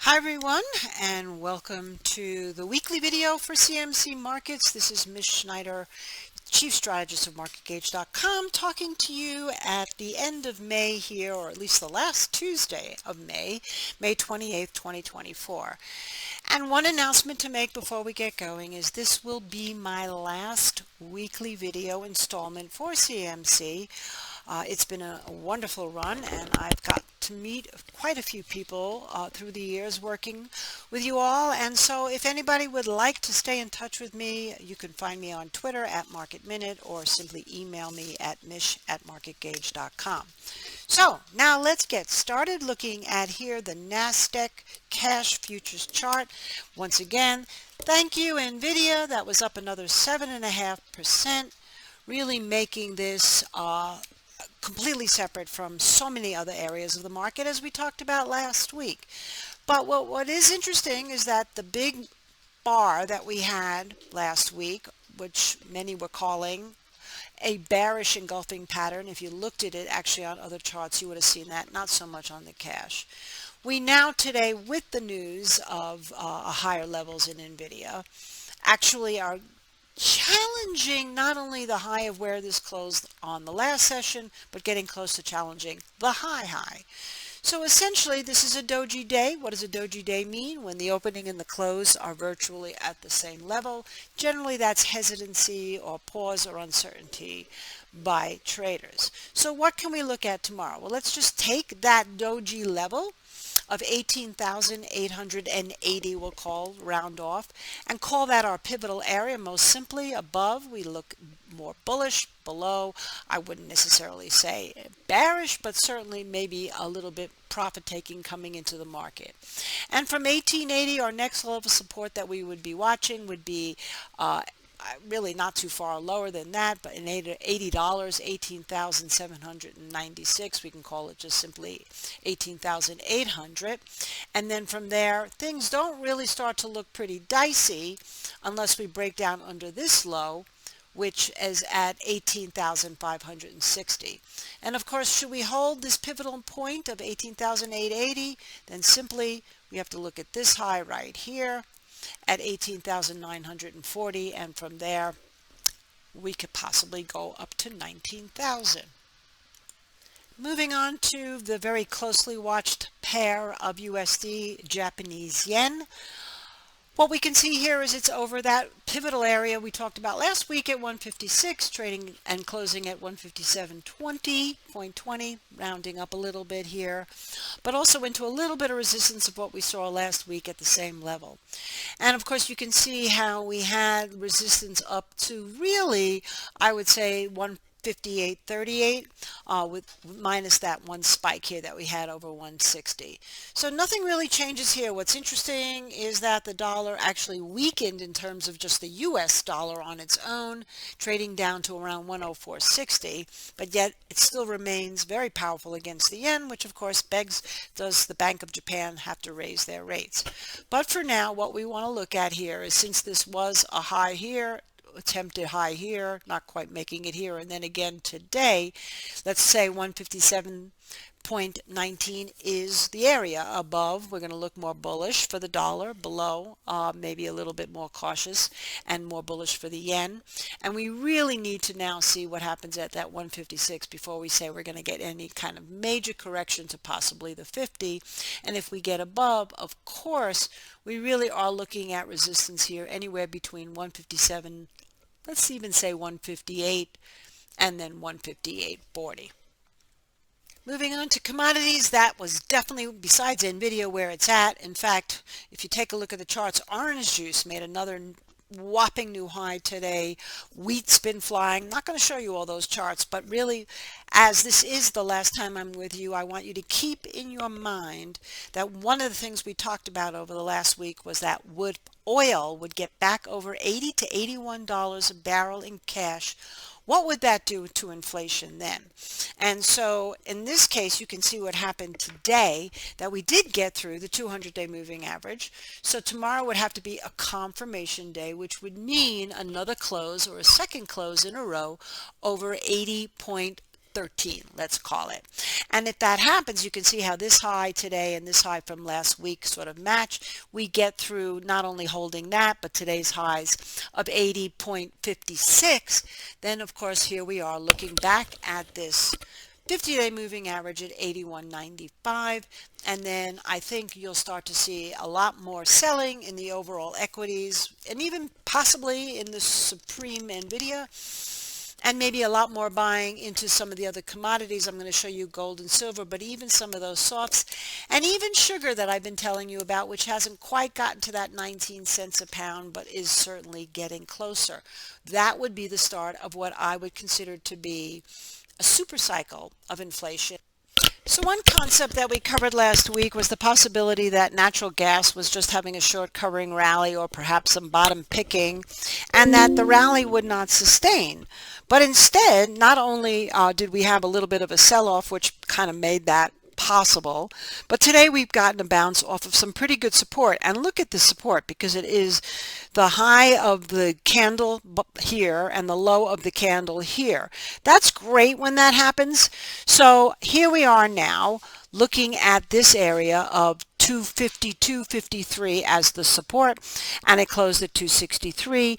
Hi everyone, and welcome to the weekly video for CMC Markets. This is Mish Schneider, Chief Strategist of marketgauge.com, talking to you at the end of May here, or at least the last Tuesday of May, May 28th, 2024. And one announcement to make before we get going is this will be my last weekly video installment for CMC. It's been a wonderful run, and I've got to meet quite a few people through the years working with you all. And so if anybody would like to stay in touch with me, you can find me on Twitter at MarketMinute or simply email me at mish@marketgauge.com. So now let's get started looking at here the NASDAQ cash futures chart. Once again, thank you NVIDIA. That was up another 7.5%, really making this completely separate from so many other areas of the market as we talked about last week. But what is interesting is that the big bar that we had last week, which many were calling a bearish engulfing pattern, if you looked at it actually on other charts, you would have seen that, not so much on the cash. We now today, with the news of higher levels in NVIDIA, actually are challenging not only the high of where this closed on the last session, but getting close to challenging the high. So essentially, this is a doji day. What does a doji day mean? When the opening and the close are virtually at the same level. Generally, that's hesitancy or pause or uncertainty by traders. So what can we look at tomorrow? Well, let's just take that doji level of 18,880, we'll call, round off, and call that our pivotal area. Most simply, above we look more bullish, below I wouldn't necessarily say bearish, but certainly maybe a little bit profit taking coming into the market. And from 1880, our next level of support that we would be watching would be really not too far lower than that, but in $80, 18,796. We can call it just simply 18,800. And then from there, things don't really start to look pretty dicey unless we break down under this low, which is at 18,560. And of course, should we hold this pivotal point of 18,880, then simply we have to look at this high right here at 18,940, and from there we could possibly go up to 19,000. Moving on to the very closely watched pair of USD Japanese yen. What we can see here is it's over that pivotal area we talked about last week at 156, trading and closing at 157.20, rounding up a little bit here, but also into a little bit of resistance of what we saw last week at the same level. And of course, you can see how we had resistance up to really, I would say, 158.38 with minus that one spike here that we had over 160. So nothing really changes here. What's interesting is that the dollar actually weakened in terms of just the US dollar on its own, trading down to around 104.60, but yet it still remains very powerful against the yen, which of course begs, does the Bank of Japan have to raise their rates? But for now, what we want to look at here is, since this was a high here, attempted high here, not quite making it here, and then again today, let's say 157.19 is the area. Above, we're going to look more bullish for the dollar. Below, maybe a little bit more cautious and more bullish for the yen. And we really need to now see what happens at that 156 before we say we're going to get any kind of major correction to possibly the 50. And if we get above, of course, we really are looking at resistance here anywhere between 157, let's even say 158, and then 158.40. Moving on to commodities, that was definitely, besides NVIDIA, where it's at. In fact, if you take a look at the charts, orange juice made another whopping new high today. Wheat's been flying. Not going to show you all those charts, but really, as this is the last time I'm with you, I want you to keep in your mind that one of the things we talked about over the last week was that oil would get back over $80 to $81 a barrel in cash. What would that do to inflation then? And so in this case, you can see what happened today, that we did get through the 200-day moving average. So tomorrow would have to be a confirmation day, which would mean another close or a second close in a row over 80.0 13, let's call it. And if that happens, you can see how this high today and this high from last week sort of match. We get through not only holding that, but today's highs of 80.56. Then, of course, here we are looking back at this 50-day moving average at 81.95, and then I think you'll start to see a lot more selling in the overall equities and even possibly in the supreme Nvidia, and maybe a lot more buying into some of the other commodities. I'm going to show you gold and silver, but even some of those softs, and even sugar that I've been telling you about, which hasn't quite gotten to that 19 cents a pound, but is certainly getting closer. That would be the start of what I would consider to be a super cycle of inflation. So one concept that we covered last week was the possibility that natural gas was just having a short covering rally or perhaps some bottom picking, and that the rally would not sustain. But instead, not only did we have a little bit of a sell-off, which kind of made that possible, but today we've gotten a bounce off of some pretty good support. And look at the support, because it is the high of the candle here and the low of the candle here. That's great when that happens. So here we are now looking at this area of 252.53 as the support, and it closed at 263.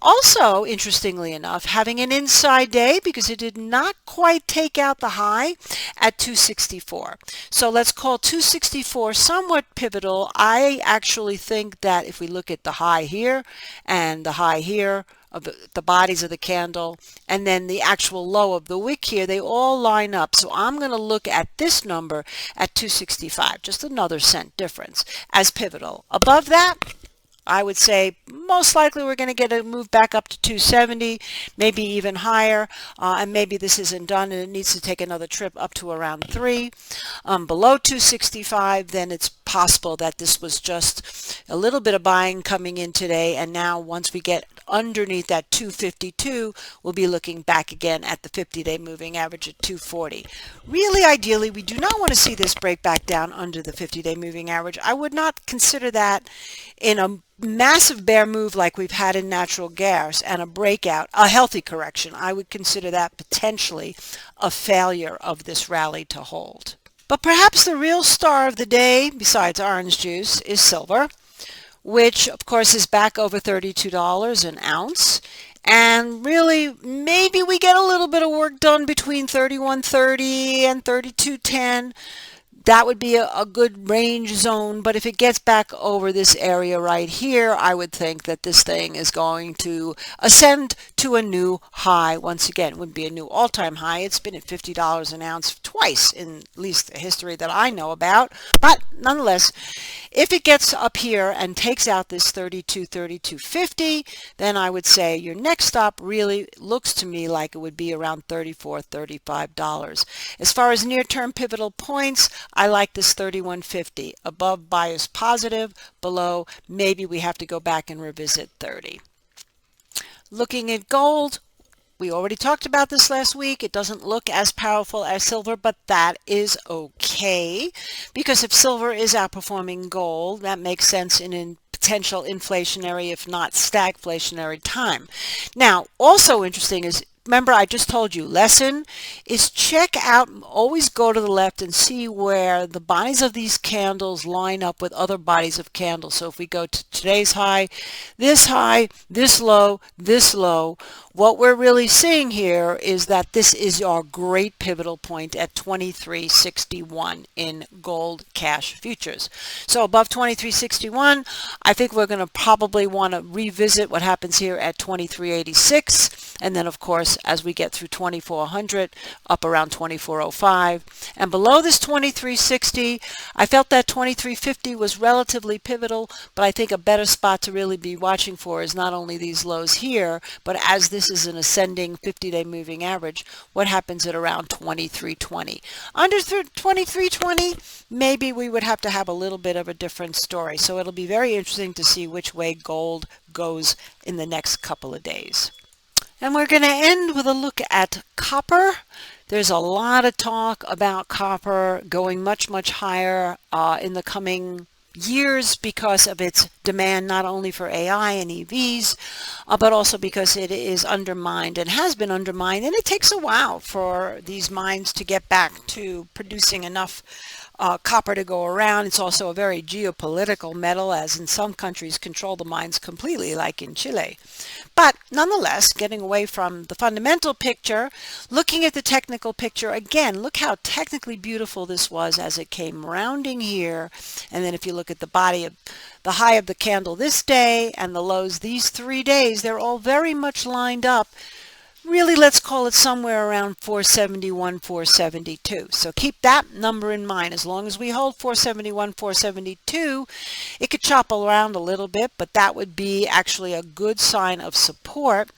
Also, interestingly enough, having an inside day because it did not quite take out the high at 264. So let's call 264 somewhat pivotal. I actually think that if we look at the high here and the high here of the bodies of the candle, and then the actual low of the wick here, they all line up. So I'm going to look at this number at 265, just another cent difference, as pivotal. Above that, I would say most likely we're going to get a move back up to 270, maybe even higher, and maybe this isn't done and it needs to take another trip up to around 3. Below 265, then it's possible that this was just a little bit of buying coming in today, and now once we get underneath that 252, we'll be looking back again at the 50-day moving average at 240. Really, ideally, we do not want to see this break back down under the 50-day moving average. I would not consider that in a massive bear move like we've had in natural gas and a breakout, a healthy correction. I would consider that potentially a failure of this rally to hold. But perhaps the real star of the day, besides orange juice, is silver, which of course is back over $32 an ounce. And really, maybe we get a little bit of work done between 31.30 and 32.10. That would be a good range zone, but if it gets back over this area right here, I would think that this thing is going to ascend to a new high. Once again, it would be a new all-time high. It's been at $50 an ounce twice in at least the history that I know about. But nonetheless, if it gets up here and takes out this 32.50, then I would say your next stop really looks to me like it would be around $34, $35. As far as near-term pivotal points, I like this 31.50. Above, bias positive. Below, maybe we have to go back and revisit 30. Looking at gold, we already talked about this last week. It doesn't look as powerful as silver, but that is okay, because if silver is outperforming gold, that makes sense in potential inflationary, if not stagflationary time. Now, also interesting is, remember, I just told you, lesson is check out, always go to the left and see where the bodies of these candles line up with other bodies of candles. So if we go to today's high, this low, what we're really seeing here is that this is our great pivotal point at 23.61 in gold cash futures. So above 23.61, I think we're going to probably want to revisit what happens here at 23.86, and then of course as we get through 2400 up around 2405, and below this 2360, I felt that 2350 was relatively pivotal, but I think a better spot to really be watching for is not only these lows here, but as this is an ascending 50-day moving average, what happens at around 2320. Under 2320, maybe we would have to have a little bit of a different story. So it'll be very interesting to see which way gold goes in the next couple of days. And we're going to end with a look at copper. There's a lot of talk about copper going much, much higher in the coming years because of its demand not only for AI and EVs, but also because it is undermined and has been undermined, and it takes a while for these mines to get back to producing enough copper to go around. It's also a very geopolitical metal, as in some countries control the mines completely, like in Chile. But nonetheless, getting away from the fundamental picture, looking at the technical picture, again, look how technically beautiful this was as it came rounding here. And then if you look at the body of the high of the candle this day and the lows these 3 days, they're all very much lined up. Really, let's call it somewhere around 471, 472. So keep that number in mind. As long as we hold 471, 472, it could chop around a little bit, but that would be actually a good sign of support.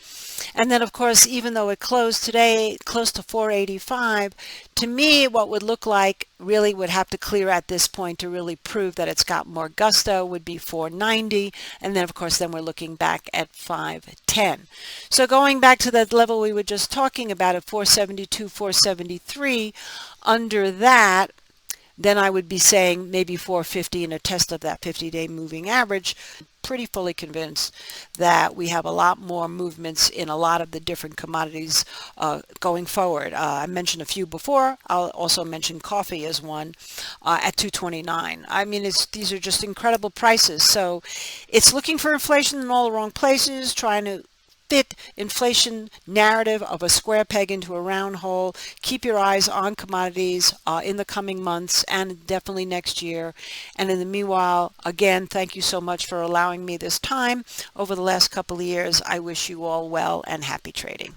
And then, of course, even though it closed today close to 485, to me, what would look like really would have to clear at this point to really prove that it's got more gusto would be 490. And then, of course, then we're looking back at 510. So going back to that level we were just talking about at 472, 473, under that, then I would be saying maybe 450 in a test of that 50-day moving average. Pretty fully convinced that we have a lot more movements in a lot of the different commodities going forward. I mentioned a few before. I'll also mention coffee as one at 229. I mean, these are just incredible prices. So it's looking for inflation in all the wrong places, trying to fit inflation narrative of a square peg into a round hole. Keep your eyes on commodities in the coming months and definitely next year. And in the meanwhile, again, thank you so much for allowing me this time over the last couple of years. I wish you all well and happy trading.